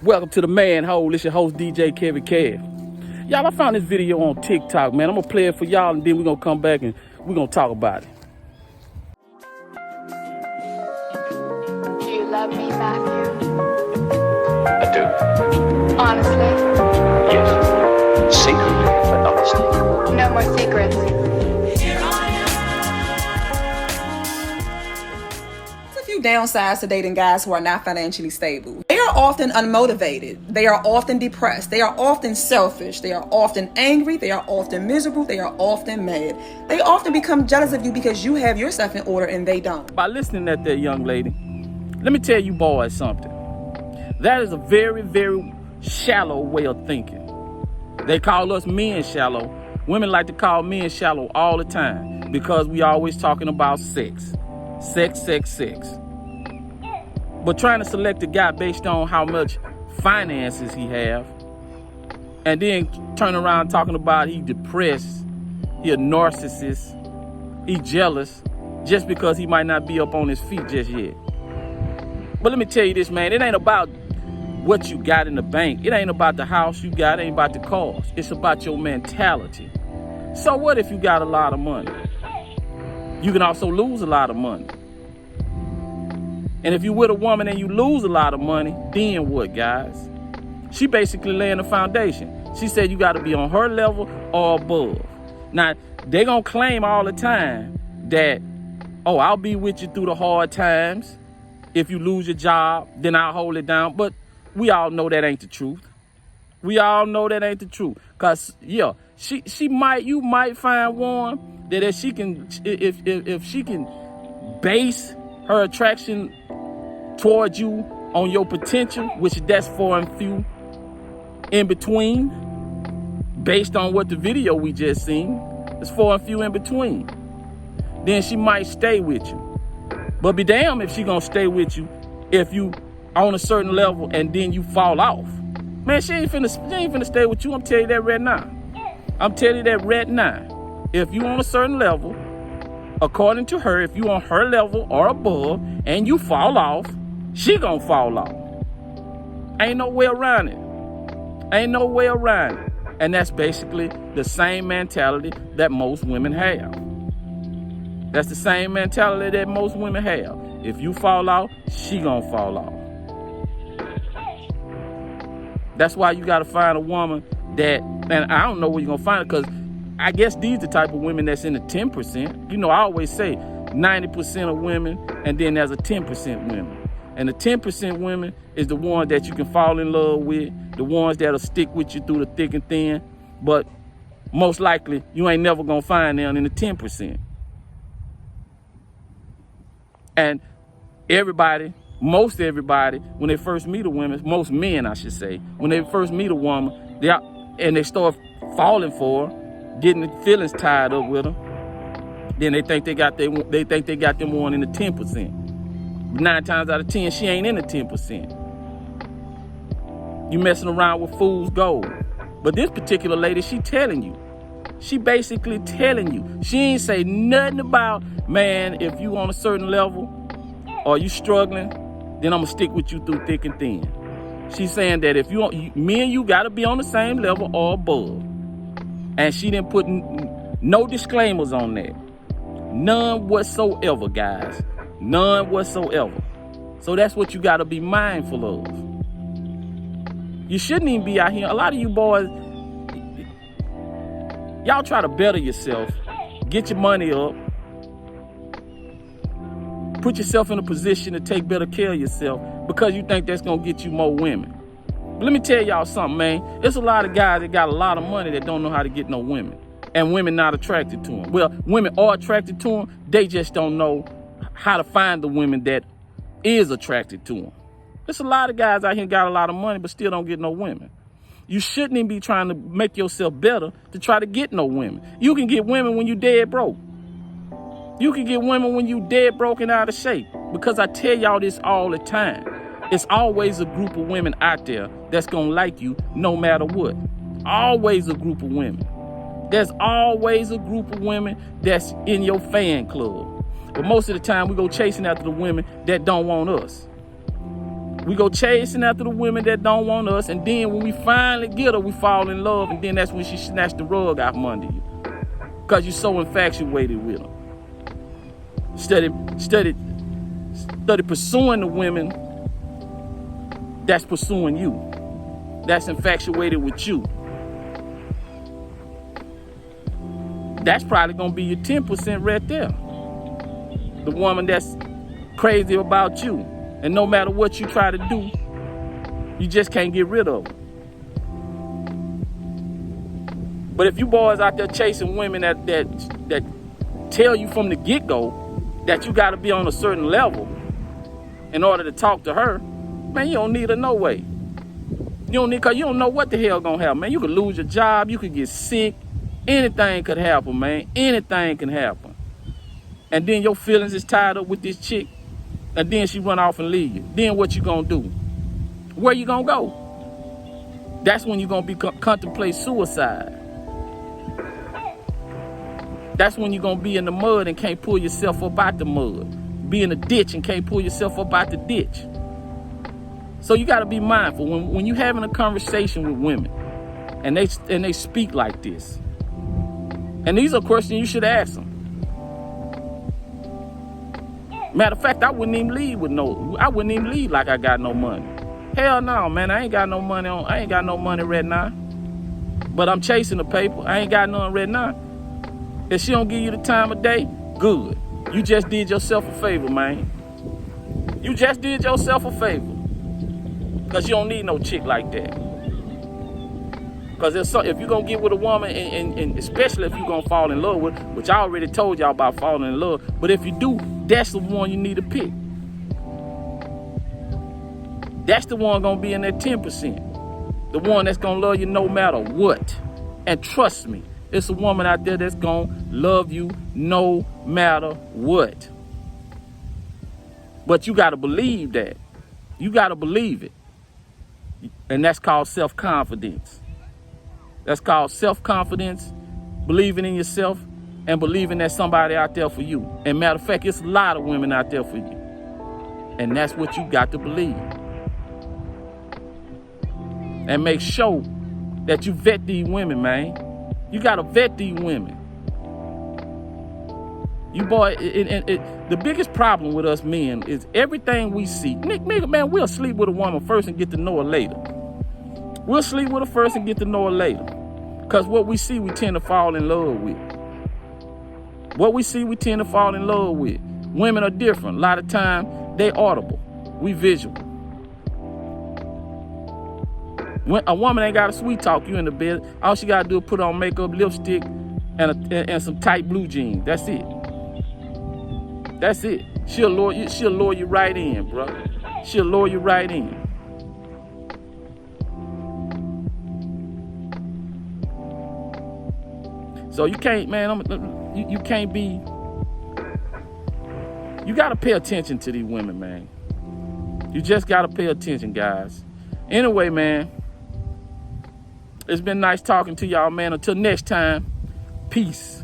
Welcome to the Manhole. It's your host, DJ Kevin Kev. Y'all, I found this video on TikTok, man. I'm gonna play it for y'all and then we're gonna come back and we're gonna talk about it. Do you love me, Matthew? I do. Honestly? Yes. Secretly, but honestly. No more secrets. There's a few downsides to dating guys who are not financially stable. They are often unmotivated. They are often depressed. They are often selfish. They are often angry. They are often miserable. They are often mad. They often become jealous of you because you have yourself in order and they don't. By listening at that young lady, let me tell you boys something. That is a very, very shallow way of thinking. They call us men shallow. Women like to call men shallow all the time because we always talking about sex. Sex. But trying to select a guy based on how much finances he have, and then turn around talking about he depressed, he a narcissist, he jealous, just because he might not be up on his feet just yet. But let me tell you this, man, it ain't about what you got in the bank. It ain't about the house you got, it ain't about the cars. It's about your mentality. So what if you got a lot of money? You can also lose a lot of money. And if you're with a woman and you lose a lot of money, then what, guys? She basically laying the foundation. She said you got to be on her level or above. Now, they going to claim all the time that, oh, I'll be with you through the hard times. If you lose your job, then I'll hold it down. But we all know that ain't the truth. We all know that ain't the truth. Cause yeah, you might find one that if she can base her attraction towards you on your potential, which that's far and few in between, based on what the video we just seen, it's far and few in between. Then she might stay with you. But be damn if she gonna stay with you if you on a certain level and then you fall off. Man, she ain't finna stay with you. I'm telling you that right now. If you on a certain level, according to her, if you on her level or above and you fall off, she gonna fall off. Ain't no way around it. And that's basically the same mentality that most women have. That's the same mentality that most women have. If you fall off, she gonna fall off. That's why you gotta find a woman that, and I don't know where you're gonna find it, because I guess these the type of women that's in the 10%. You know, I always say 90% of women, and then there's a 10% women. And the 10% women is the ones that you can fall in love with, the ones that'll stick with you through the thick and thin. But most likely, you ain't never gonna find them in the 10%. And most everybody, when they first meet a woman, most men, I should say, when they first meet a woman, they start falling for her, getting the feelings tied up with her, then they think they got them one in the 10%. 9 times out of 10, she ain't in the 10%. You messing around with fool's gold. But this particular lady, she basically telling you. She ain't say nothing about, man, if you on a certain level or you struggling, then I'm gonna stick with you through thick and thin. She's saying that if me and you gotta be on the same level or above. And she didn't put no disclaimers on that. None whatsoever, guys. None whatsoever. So that's what you gotta be mindful of. You shouldn't even be out here. A lot of you boys, y'all try to better yourself, get your money up, put yourself in a position to take better care of yourself because you think that's gonna get you more women. But let me tell y'all something, man. There's a lot of guys that got a lot of money that don't know how to get no women, and women not attracted to them. Well, women are attracted to them. They just don't know how to find the women that is attracted to them. There's a lot of guys out here got a lot of money but still don't get no women. You shouldn't even be trying to make yourself better to try to get no women. You can get women when you dead broke. You can get women when you dead broken out of shape. Because I tell y'all this all the time. It's always a group of women out there that's gonna like you no matter what. Always a group of women. There's always a group of women that's in your fan club. But most of the time we go chasing after the women that don't want us. We go chasing after the women that don't want us, and then when we finally get her, we fall in love, and then that's when she snatched the rug out from under you. Because you're so infatuated with her. Study pursuing the women that's pursuing you. That's infatuated with you. That's probably gonna be your 10% right there. The woman that's crazy about you. And no matter what you try to do, you just can't get rid of her. But if you boys out there chasing women that tell you from the get-go that you gotta be on a certain level in order to talk to her, man, you don't need her no way. You don't need, cause you don't know what the hell gonna happen, man. You could lose your job, you could get sick, anything could happen, man. Anything can happen. And then your feelings is tied up with this chick, and then she run off and leave you. Then what you gonna do? Where you gonna go? That's when you gonna be contemplate suicide. That's when you're gonna be in the mud and can't pull yourself up out the mud. Be in a ditch and can't pull yourself up out the ditch. So you gotta be mindful when you're having a conversation with women and they speak like this. And these are questions you should ask them. Matter of fact, I wouldn't even lead like I got no money. Hell no, man, I ain't got no money right now. But I'm chasing the paper. I ain't got none right now. If she don't give you the time of day, good. You just did yourself a favor, man. You just did yourself a favor. Because you don't need no chick like that. Because if you're going to get with a woman, and especially if you're going to fall in love with, which I already told y'all about falling in love, but if you do, that's the one you need to pick. That's the one going to be in that 10%. The one that's going to love you no matter what. And trust me, it's a woman out there that's going to love you no matter what. But you got to believe that. You got to believe it. And that's called self-confidence. That's called self-confidence, believing in yourself, and believing there's somebody out there for you. And matter of fact, it's a lot of women out there for you. And that's what you got to believe. And make sure that you vet these women, man. You got to vet these women. You boy, the biggest problem with us men is everything we see. Nigga, man, we'll sleep with a woman first and get to know her later. We'll sleep with her first and get to know her later. Because what we see, we tend to fall in love with. What we see, we tend to fall in love with. Women are different. A lot of times, they audible. We visual. When a woman ain't got to sweet talk you in the bed, all she got to do is put on makeup, lipstick, and some tight blue jeans. That's it. That's it. She'll lure you right in, bro. She'll lure you right in. So you can't, man, you can't be, you got to pay attention to these women, man. You just got to pay attention, guys. Anyway, man, it's been nice talking to y'all, man. Until next time, peace.